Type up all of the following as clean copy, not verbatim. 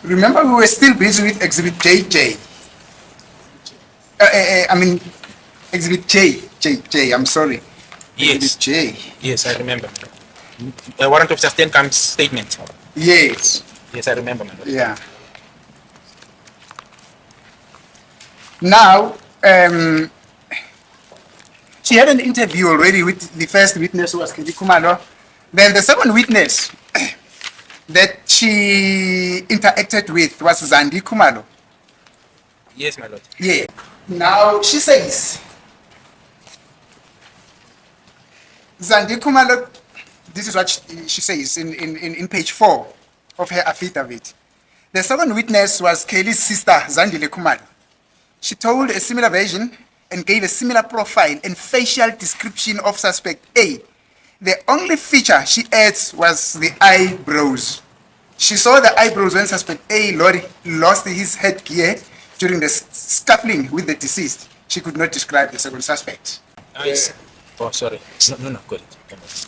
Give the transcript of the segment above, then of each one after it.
Remember, we were still busy with Exhibit JJ. I mean, Exhibit J. I'm sorry. Yes. Exhibit J. Yes, I remember. Warrant of sustained comes statement. Yes. Yes, I remember, my lord. Yeah. Now, she had an interview already with the first witness, who was Kelly Kumalo. Then the second witness that she interacted with was Zandi Kumalo. Yes, my lord. Yeah. Now, she says, Zandi Kumalo, this is what she says in page 4 of her affidavit. The second witness was Kelly's sister, Zandile Kumalo. She told a similar version and gave a similar profile and facial description of suspect A. The only feature she adds was the eyebrows. She saw the eyebrows when suspect A lost his headgear during the scuffling with the deceased. She could not describe the second suspect. Nice. Oh, sorry. No, got it.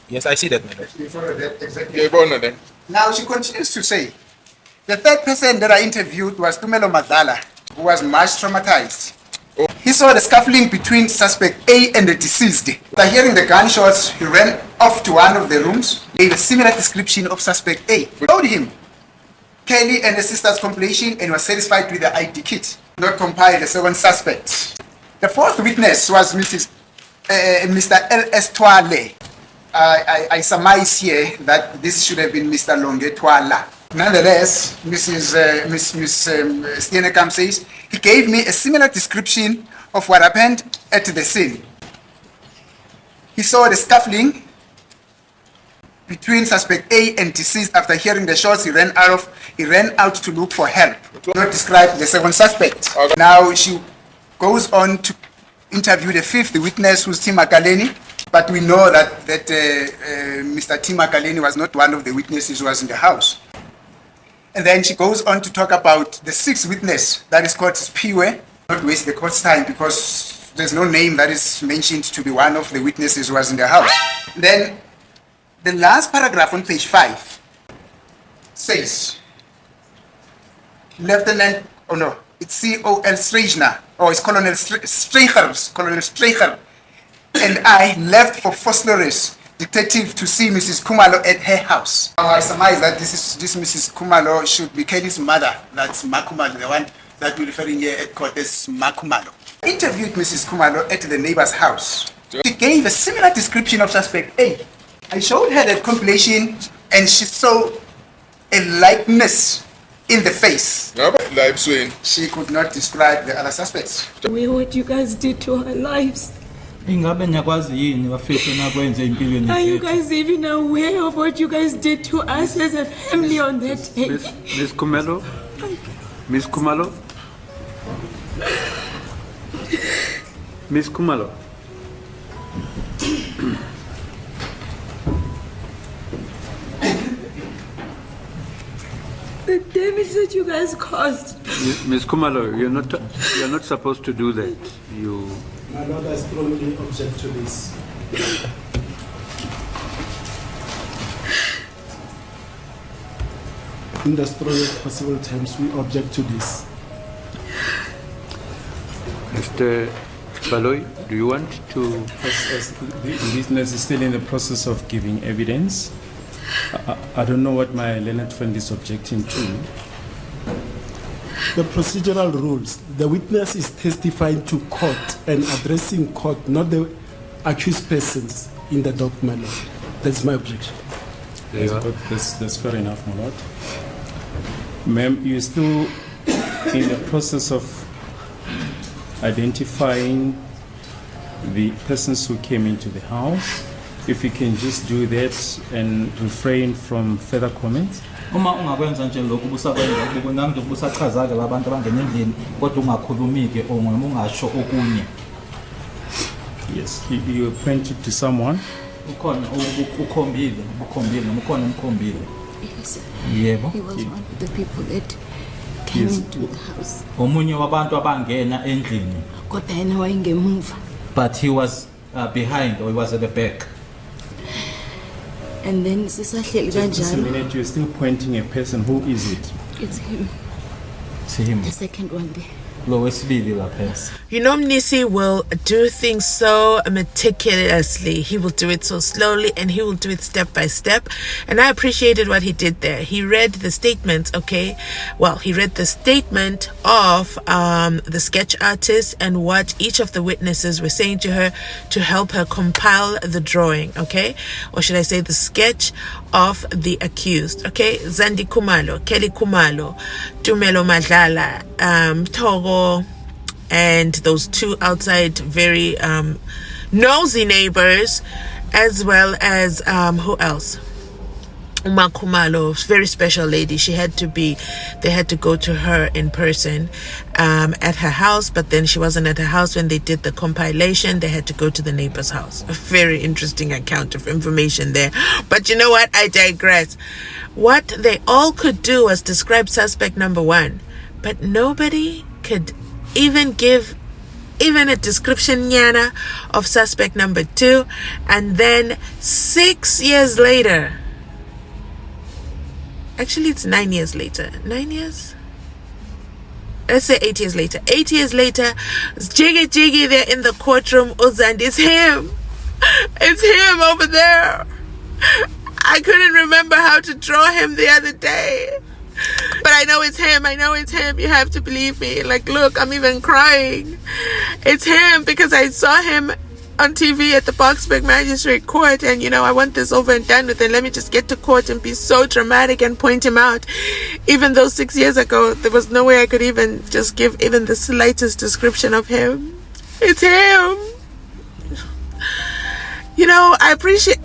Yes, I see that, my lord. You follow that exactly? Now she continues to say, the third person that I interviewed was Tumelo Madala, who was much traumatized. He saw the scuffling between suspect A and the deceased. After hearing the gunshots, he ran off to one of the rooms, gave a similar description of suspect A. We told him Kelly and the sister's compilation and was satisfied with the ID kit, not compile the second suspect. The fourth witness was Mr. L.S. Twale. I surmise here that this should have been Mr. Longe Twala. Nonetheless, Miss Steenekam says, he gave me a similar description of what happened at the scene. He saw the scuffling between suspect A and deceased. After hearing the shots, he ran out to look for help. Not describe the second suspect. Okay. Now she goes on to interview the fifth witness, who's Tim Makaleni, but we know that Mr. Tim Makaleni was not one of the witnesses who was in the house. And then she goes on to talk about the sixth witness, that is called Piwe. Not waste the court's time because there's no name that is mentioned to be one of the witnesses who was in the house. Then the last paragraph on page 5 says, Lieutenant, oh no, it's C.O.L. Strejner, or it's Colonel Streicher, and I left for Fosloris detective to see Mrs. Kumalo at her house. I surmise that this Mrs. Kumalo should be Kelly's mother. That's Makumalo, the one that we're referring here at court as Makumalo. I interviewed Mrs. Kumalo at the neighbor's house. She gave a similar description of suspect A. I showed her that compilation and she saw a likeness in the face. She could not describe the other suspects. What you guys did to our lives. Are you guys even aware of what you guys did to us as a family on that day? Miss Kumalo? Miss Kumalo? Miss Kumalo? The damage that you guys caused. Miss Kumalo, you're not supposed to do that. My Lord, I strongly object to this. In the strongest possible terms, we object to this. Mr. BALOYI, do you want to? As the witness is still in the process of giving evidence, I don't know what my learned friend is objecting to. The procedural rules, the witness is testifying to court and addressing court, not the accused persons in the document. That's my objection. That's fair enough, my lord. Ma'am, you're still in the process of identifying the persons who came into the house. If you can just do that and refrain from further comments. Uma ungakwenza nje lokho busakwenza nangi busachazake labantu abangena endlini kodwa ungakhulumike or noma ungasho okunye. Yes, you pointed to someone. Ukhona ukhombile noma ukhona umkhombile. Yes. Yebo. He was one of the people that came into the house. Omunye wabantu abangena endlini. Kodwa yena wayengemuva. But he was behind, or he was at the back. And then sisahleli kanjalo. Just a minute, you're still pointing a person. Who is it? It's him. It's him. The second one there. Lo wesibili lapha. You know, MNISI will do things so meticulously. He will do it so slowly and he will do it step by step. And I appreciated what he did there. He read the statements, okay? Well, he read the statement of the sketch artist and what each of the witnesses were saying to her to help her compile the drawing, okay? Or should I say the sketch of the accused, okay? Zandi Kumalo, Kelly Kumalo, Tumelo Madlala, Togo, and those two outside very nosy neighbors, as well as who else? Uma Kumalo, very special lady. They had to go to her in person at her house, but then she wasn't at her house when they did the compilation. They had to go to the neighbor's house. A very interesting account of information there. But you know what? I digress. What they all could do was describe suspect number 1, but nobody could even give a description yana of suspect number 2. And then 6 years later, actually it's 9 years later, 9 years, let's say 8 years later, 8 years later, jiggy there in the courtroom, Uzand, it's him over there. I couldn't remember how to draw him the other day, but I know it's him. You have to believe me. Like, look, I'm even crying. It's him because I saw him on TV at the Boksburg Magistrate Court, and I want this over and done with, and let me just get to court and be so dramatic and point him out, even though 6 years ago there was no way I could even just give even the slightest description of him. It's him.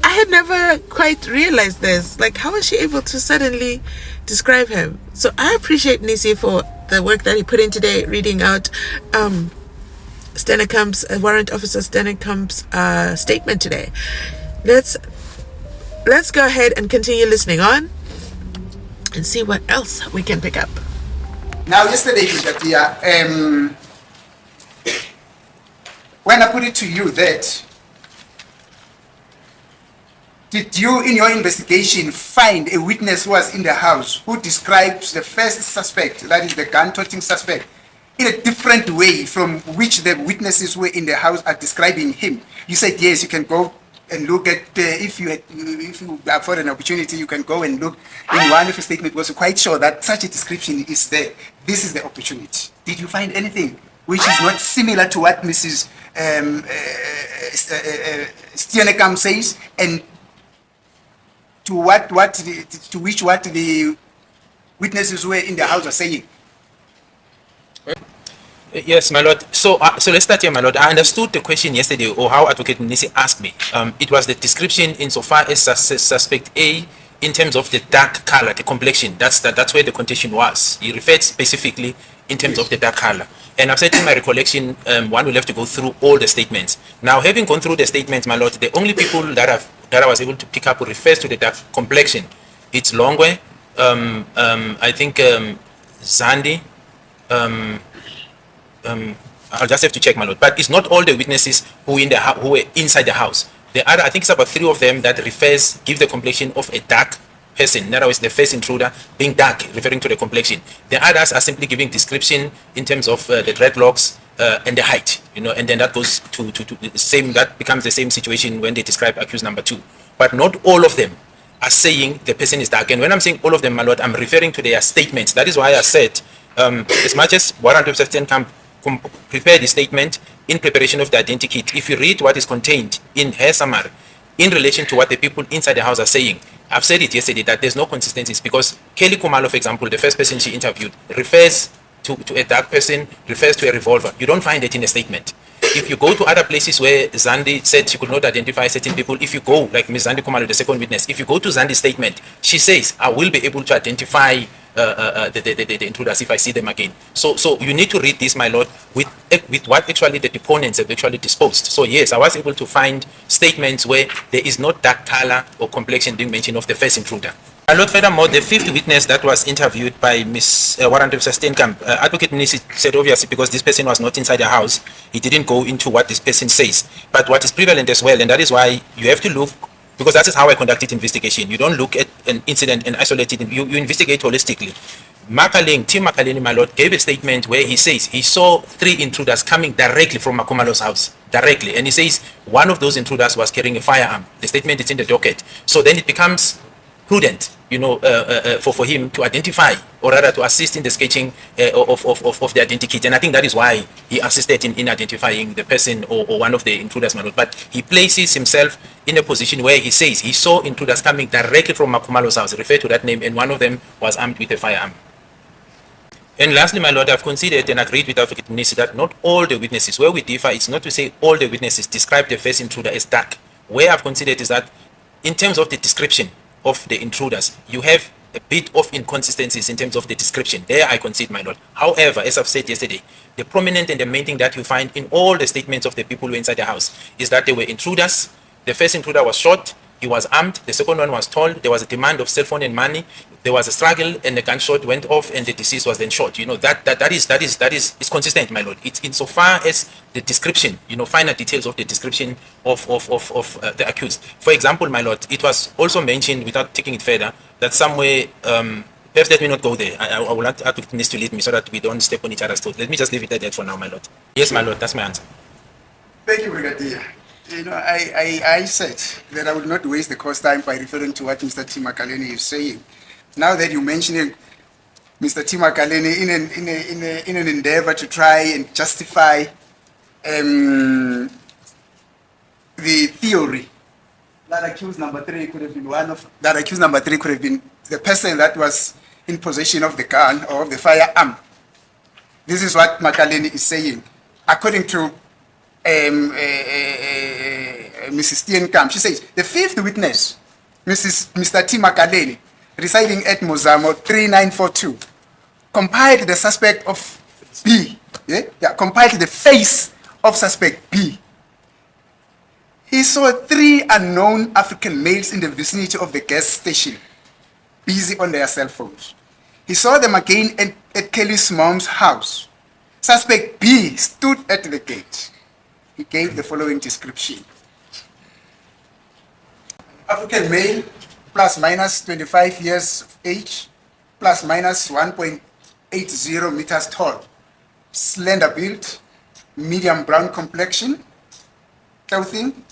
I had never quite realized this. Like, how was she able to suddenly describe him? So I appreciate MNISI for the work that he put in today, reading out Stenekamp's Warrant Officer Stenekamp's statement today. Let's go ahead and continue listening on and see what else we can pick up. Now, yesterday, Brigadier, when I put it to you that, did you, in your investigation, find a witness who was in the house who describes the first suspect, that is the gun-toting suspect, in a different way from which the witnesses who were in the house are describing him? You said yes. You can go and look at if you afford an opportunity, you can go and look. In one of the statements, was quite sure that such a description is there. This is the opportunity. Did you find anything which is not similar to what Mrs. Steenekamp says, and to what the witnesses who were in the house are saying? Yes, my lord. So let's start here, my lord. I understood the question yesterday, or how Advocate MNISI asked me. It was the description insofar as suspect A, in terms of the dark color, the complexion. That's where the contention was. He referred specifically in terms of the dark color. And I've said in my recollection, one will have to go through all the statements. Now, having gone through the statements, my lord, the only people that I was able to pick up refers to the dark complexion. It's Longwe, I think Zandi. I'll just have to check, my lord. But it's not all the witnesses who were inside the house. The other, I think it's about 3 of them that give the complexion of a dark person. In other words, the first intruder being dark, referring to the complexion. The others are simply giving description in terms of the dreadlocks and the height, and then that goes to the same. That becomes the same situation when they describe accused number 2. But not all of them are saying the person is dark. And when I'm saying all of them, my lord, I'm referring to their statements. That is why I said, as much as Warrant Officer Steenekamp prepared the statement in preparation of the identity kit, if you read what is contained in her summary in relation to what the people inside the house are saying, I've said it yesterday that there's no consistencies, because Kelly Kumalo, for example, the first person she interviewed, refers to a dark person, refers to a revolver. You don't find it in a statement. If you go to other places where Zandi said she could not identify certain people, if you go, like Ms. Zandi Kumalo, the second witness, if you go to Zandi's statement, she says, I will be able to identify the intruders if I see them again. So you need to read this, my lord, with what actually the deponents have actually disposed. So yes, I was able to find statements where there is not dark color or complexion being mentioned of the first intruder. My lord, furthermore, the 5th witness that was interviewed by Ms. Warrant Officer Steenekamp, Advocate MNISI said obviously because this person was not inside the house, he didn't go into what this person says. But what is prevalent as well, and that is why you have to look, because that is how I conducted investigation. You don't look at an incident and isolate it. You investigate holistically. Tim Makaleni, my lord, gave a statement where he says he saw 3 intruders coming directly from Makumalo's house. Directly. And he says one of those intruders was carrying a firearm. The statement is in the docket. So then it becomes prudent, for him to identify, or rather to assist in the sketching of the identity. And I think that is why he assisted in identifying the person or one of the intruders, my lord. But he places himself in a position where he says he saw intruders coming directly from Makumalo's house, referred to that name, and one of them was armed with a firearm. And lastly, my lord, I've considered and agreed with Advocate MNISI that not all the witnesses, where we differ, it's not to say all the witnesses describe the first intruder as dark. Where I've considered is that in terms of the description of the intruders, you have a bit of inconsistencies in terms of the description. There I concede, my lord. However, as I've said yesterday, the prominent and the main thing that you find in all the statements of the people who were inside the house is that they were intruders. The first intruder was shot. He was armed. The second one was told. There was a demand of cell phone and money. There was a struggle, and the gunshot went off, and the deceased was then shot. That is consistent, my lord. It's insofar as the description, finer details of the description of the accused. For example, my lord, it was also mentioned, without taking it further, that somewhere, perhaps let me not go there. I will want to need to lead me so that we don't step on each other's toes. Let me just leave it at that for now, my lord. Yes, my lord, that's my answer. Thank you, Brigadier. I said that I would not waste the course time by referring to what Mr. Tim Makaleni is saying. Now that you're mentioning Mr. Tim Makaleni in an endeavor to try and justify the theory that accused number 3 could have been the person that was in possession of the gun or of the firearm. This is what Makaleni is saying. According to Mrs. Steenkamp, she says the 5th witness, Mr. Tim Makaleni, residing at Mozamo 3942, compiled the suspect of B. Compiled the face of suspect B. He saw 3 unknown African males in the vicinity of the gas station, busy on their cell phones. He saw them again at Kelly's mom's house. Suspect B stood at the gate. He gave the following description. African male, plus minus 25 years of age, plus minus 1.80 meters tall, slender build, medium brown complexion, clothing,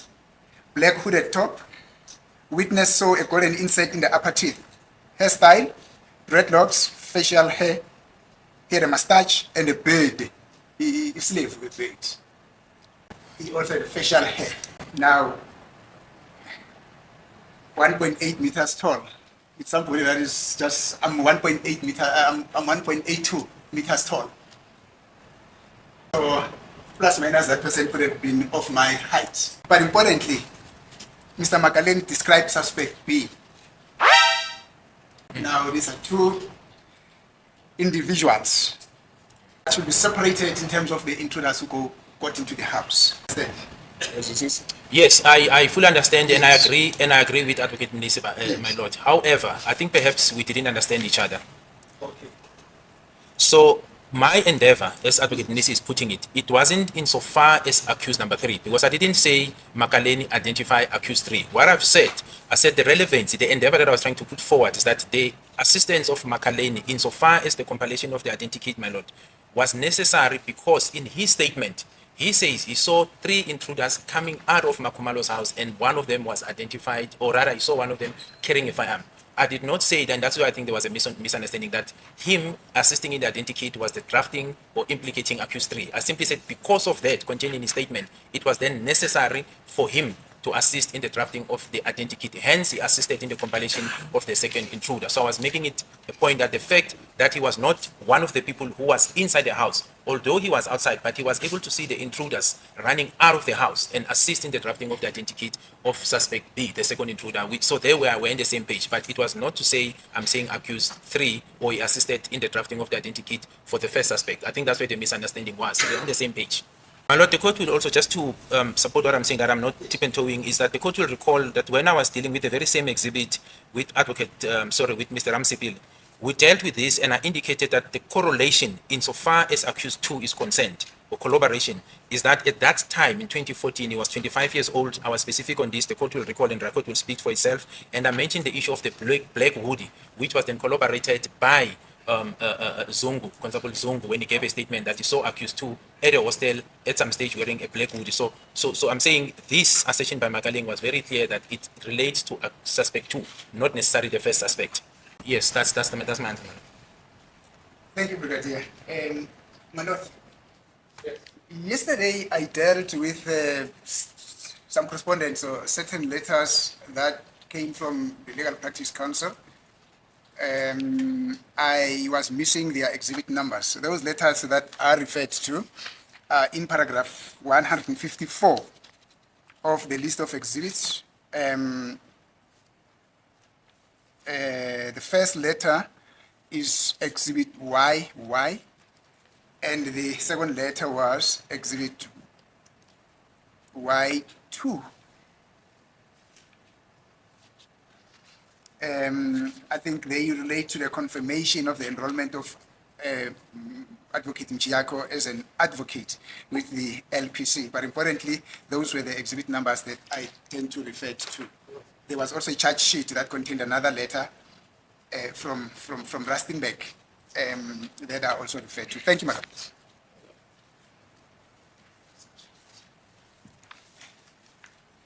black hooded top. Witness saw a golden insect in the upper teeth. Hairstyle, dreadlocks, facial hair, he had a mustache and a beard. He slaved with beard. He also had a facial hair. Now, 1.8 meters tall. It's somebody that is just, I'm 1.82 meters tall. So, plus minus that person could have been of my height. But importantly, Mr. Makaleni described suspect B. Now, these are 2 individuals that should be separated in terms of the intruders who got into the house. Yes, I fully understand, and I agree with Advocate MNISI, my lord. However, I think perhaps we didn't understand each other. Okay. So my endeavor, as Advocate MNISI is putting it, it wasn't insofar as accused number 3, because I didn't say Makaleni identify accused 3. What I said the relevancy, the endeavor that I was trying to put forward is that the assistance of Makaleni insofar as the compilation of the identity, my lord, was necessary because in his statement, he says he saw 3 intruders coming out of Makumalo's house, and one of them was identified, or rather he saw one of them carrying a firearm. I did not say it, and that's why I think there was a misunderstanding that him assisting in the identity was the drafting or implicating accused 3. I simply said because of that contained in his statement, it was then necessary for him to assist in the drafting of the identity. Hence, he assisted in the compilation of the second intruder. So I was making it a point that the fact that he was not one of the people who was inside the house, although he was outside, but he was able to see the intruders running out of the house and assist in the drafting of the identity of suspect B, the second intruder. So they were in the same page, but it was not to say I'm saying accused 3 or he assisted in the drafting of the identity for the first suspect. I think that's where the misunderstanding was. They're on the same page. My lord, the court will also, just to support what I'm saying, that I'm not tip-and-toeing, is that the court will recall that when I was dealing with the very same exhibit with with Mr. Ramsipil, we dealt with this and I indicated that the correlation insofar as accused 2 is concerned, or collaboration, is that at that time in 2014, he was 25 years old. I was specific on this. The court will recall and record will speak for itself. And I mentioned the issue of the black hoodie, which was then corroborated by Zungu, Constable Zungu, when he gave a statement that he saw accused two at a hostel at some stage wearing a black hoodie. So I'm saying this assertion by Magaling was very clear that it relates to a suspect two, not necessarily the first suspect. Yes, that's my answer. Thank you, Brigadier. Manoth, yesterday I dealt with some correspondence or certain letters that came from the Legal Practice Council. I was missing their exhibit numbers. Those letters that are referred to in paragraph 154 of the list of exhibits. The first letter is exhibit YY, and the second letter was exhibit Y2. I think they relate to the confirmation of the enrollment of Advocate Mchiako as an advocate with the LPC. But importantly, those were the exhibit numbers that I tend to refer to. There was also a charge sheet that contained another letter from Rustenburg that I also referred to. Thank you, madam.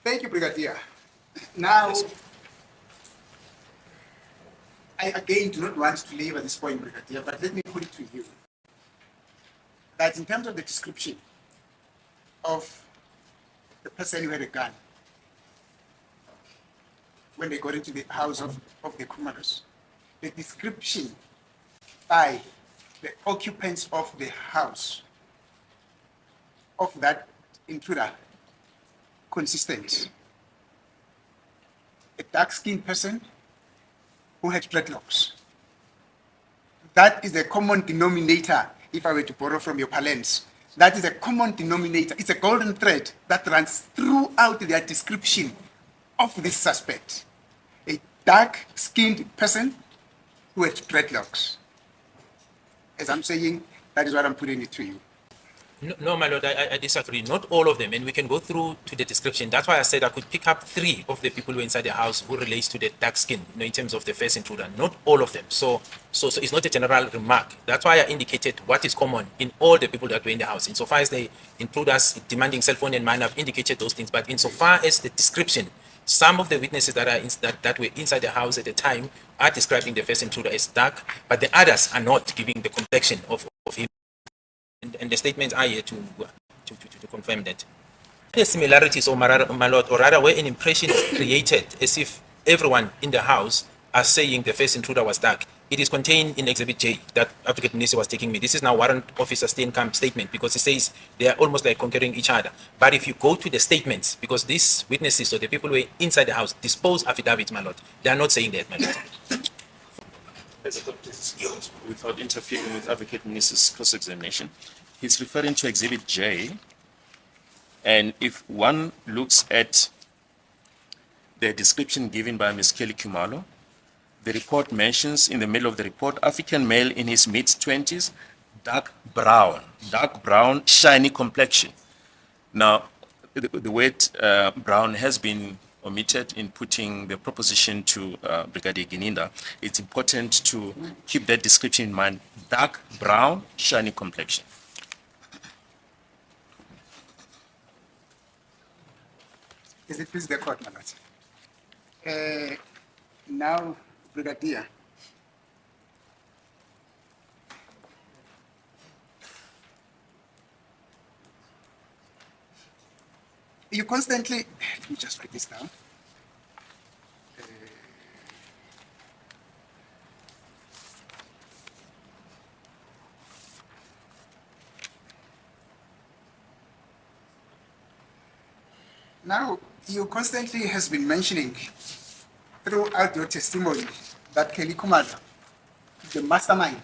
Thank you, Brigadier. Now, I again do not want to labor this point, Brigadier, but let me put it to you that in terms of the description of the person who had a gun when they got into the house of the Kumaros, the description by the occupants of the house of that intruder consistent. A dark-skinned person who had dreadlocks. That is a common denominator, if I were to borrow from your parlance. That is a common denominator. It's a golden thread that runs throughout their description of this suspect. A dark-skinned person who had dreadlocks. As I'm saying, that is what I'm putting it to you. No, my lord, I disagree. Not all of them, and we can go through to the description. That's why I said I could pick up 3 of the people who were inside the house who relates to the dark skin, in terms of the first intruder. Not all of them. So it's not a general remark. That's why I indicated what is common in all the people that were in the house. Insofar as the intruders demanding cell phone and mine, I've indicated those things. But insofar as the description, some of the witnesses that are that were inside the house at the time are describing the first intruder as dark, but the others are not giving the complexion of him. And the statements are here to confirm that. The similarities, or my lord, or rather where an impression is created as if everyone in the house are saying the first intruder was dark. It is contained in Exhibit J that Advocate MNISI was taking me. This is now Warrant Officer Steenkamp statement, because it says they are almost like conquering each other. But if you go to the statements, because these witnesses or the people who were inside the house dispose affidavits, my lord, they are not saying that, my lord. Without interfering with Advocate MNISI's cross-examination, he's referring to Exhibit J, and if one looks at the description given by Ms. Kelly Kumalo, the report mentions in the middle of the report, African male in his mid-20s, dark brown, shiny complexion. Now, the word brown has been omitted in putting the proposition to Brigadier Gininda. It's important to keep that description in mind. Dark brown, shiny complexion. Is it please the court, my lord? Now, Brigadier. You constantly, let me just write this down. Now, you constantly has been mentioning throughout your testimony that Kelly Kumalo, the mastermind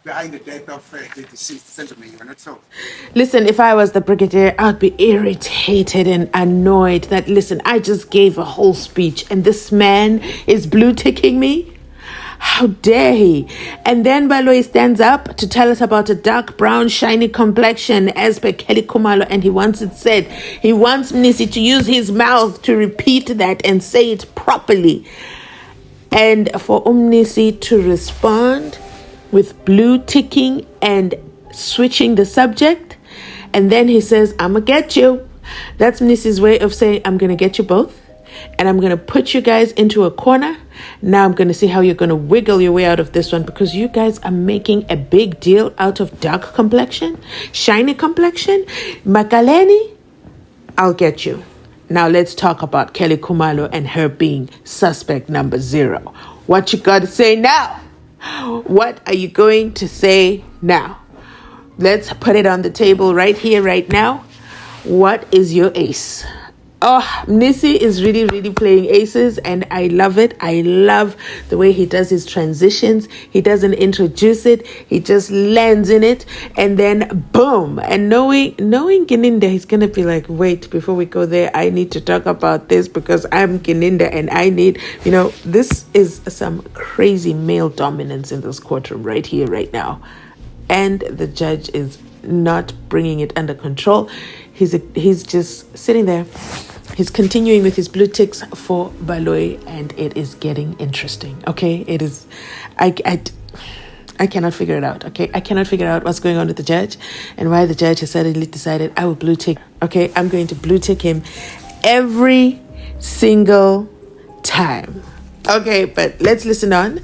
behind the death of the deceased SENZO MEYIWA, not so? Listen, if I was the brigadier, I'd be irritated and annoyed that, listen, I just gave a whole speech and this man is blue ticking me. How dare he? And then BALOYI stands up to tell us about a dark brown shiny complexion as per Kelly Kumalo, and he wants it said. He wants MNISI to use his mouth to repeat that and say it properly. And for MNISI to respond with blue ticking and switching the subject. And then he says, I'm going to get you. That's MNISI's way of saying, I'm going to get you both. And I'm going to put you guys into a corner. Now I'm going to see how you're going to wiggle your way out of this one, because you guys are making a big deal out of dark complexion, shiny complexion. Makaleni, I'll get you. Now let's talk about Kelly Khumalo and her being suspect number 0. What you got to say now? What are you going to say now? Let's put it on the table right here, right now. What is your ace? Oh, MNISI is really, really playing aces, and I love it. I love the way he does his transitions. He doesn't introduce it. He just lands in it, and then boom. And knowing Gininda, he's going to be like, wait, before we go there, I need to talk about this because I'm Gininda and I need, this is some crazy male dominance in this courtroom right here, right now. And the judge is not bringing it under control. He's just sitting there. He's continuing with his blue ticks for BALOYI, and it is getting interesting. Okay, it is. I cannot figure it out. Okay, I cannot figure out what's going on with the judge and why the judge has suddenly decided I will blue tick. Okay, I'm going to blue tick him every single time. Okay, but let's listen on.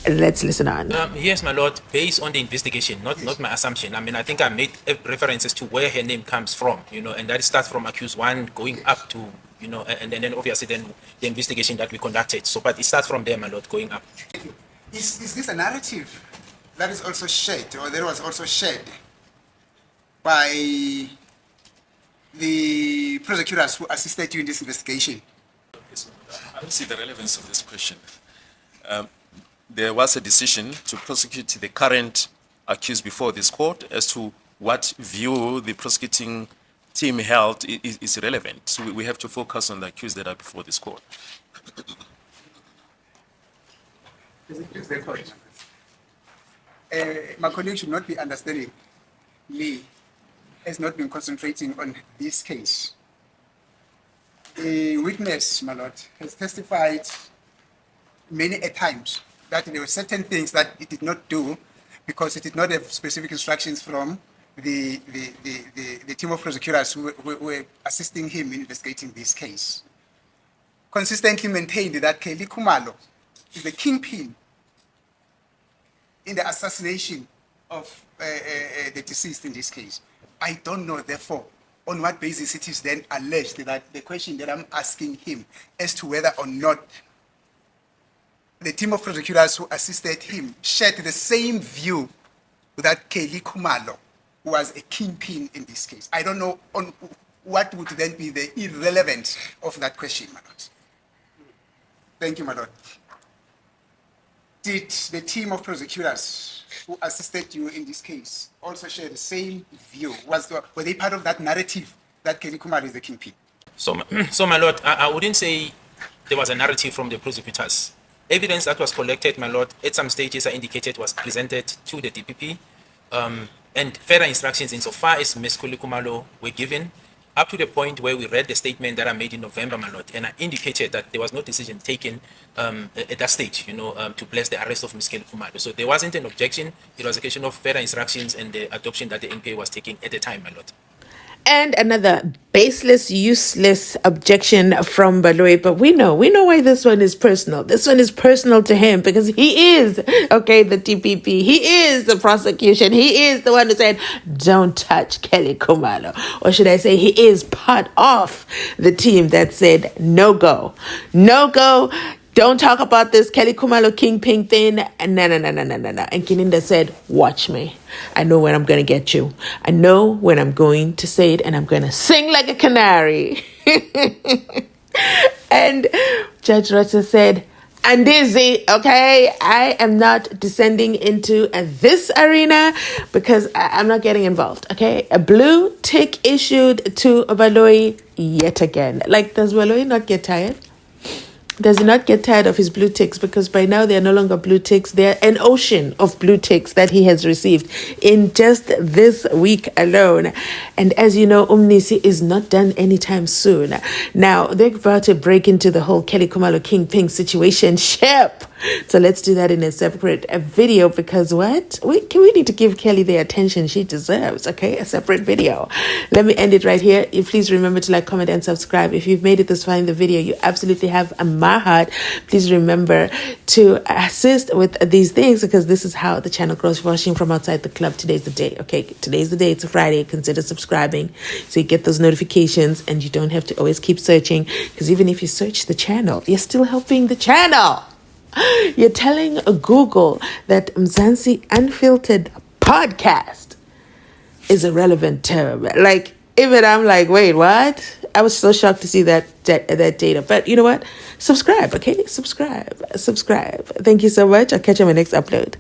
Yes, my lord, based on the investigation, not my assumption. I think I made references to where her name comes from, and that starts from accused 1 going up to, and then obviously then the investigation that we conducted. So, but it starts from there, my lord, going up. Is this a narrative that is also shared, or that was also shared by the prosecutors who assisted you in this investigation? I don't see the relevance of this question. There was a decision to prosecute the current accused before this court. As to what view the prosecuting team held is irrelevant. So we have to focus on the accused that are before this court. My colleague should not be understanding Lee has not been concentrating on this case. The witness, my lord, has testified many a times that there were certain things that it did not do because it did not have specific instructions from the team of prosecutors who were assisting him in investigating this case. Consistently maintained that Kelly Khumalo is the kingpin in the assassination of the deceased in this case. I don't know, therefore, on what basis it is then alleged that the question that I'm asking him as to whether or not the team of prosecutors who assisted him shared the same view that Kelly Khumalo was a kingpin in this case. I don't know on what would then be the irrelevance of that question, my lord. Thank you, my lord. Did the team of prosecutors who assisted you in this case also share the same view? Were they part of that narrative that Kelly Khumalo is the kingpin? So my lord, I wouldn't say there was a narrative from the prosecutors. Evidence that was collected, my lord, at some stages I indicated was presented to the DPP, and further instructions insofar as Ms. Kelly Khumalo were given, up to the point where we read the statement that I made in November, my lord, and I indicated that there was no decision taken at that stage, to bless the arrest of Ms. Kelly Khumalo. So there wasn't an objection. It was a question of further instructions and the adoption that the NPA was taking at the time, my lord. And another baseless, useless objection from BALOYI. But we know why this one is personal. This one is personal to him because he is, the TPP. He is the prosecution. He is the one who said, don't touch Kelly Khumalo. Or should I say he is part of the team that said, no go. No go. Don't talk about this Kelly Khumalo kingpin thing. No. And Gininda said, watch me. I know when I'm going to get you. I know when I'm going to say it, and I'm going to sing like a canary. And Judge Rotsa said, MNISI, okay? I am not descending into this arena because I'm not getting involved, okay? A blue tick issued to BALOYI yet again. Like, does BALOYI not get tired? does he not get tired of his blue ticks? Because by now they are no longer blue ticks. They're an ocean of blue ticks that he has received in just this week alone. And as you know, MNISI is not done anytime soon. Now, they're about to break into the whole Kelly Khumalo King Ping situation ship. So let's do that in a separate video, because what? We need to give Kelly the attention she deserves, okay? A separate video. Let me end it right here. You please remember to like, comment, and subscribe. If you've made it this far in the video, you absolutely have my heart. Please remember to assist with these things, because this is how the channel grows. Watching from outside the club, today's the day, okay? Today's the day. It's a Friday. Consider subscribing so you get those notifications and you don't have to always keep searching, because even if you search the channel, you're still helping the channel. You're telling Google that Mzansi Unfiltered podcast is a relevant term. Like, even I'm like, wait, what? I was so shocked to see that data. But you know what? Subscribe, okay? Subscribe. Thank you so much. I'll catch you on my next upload.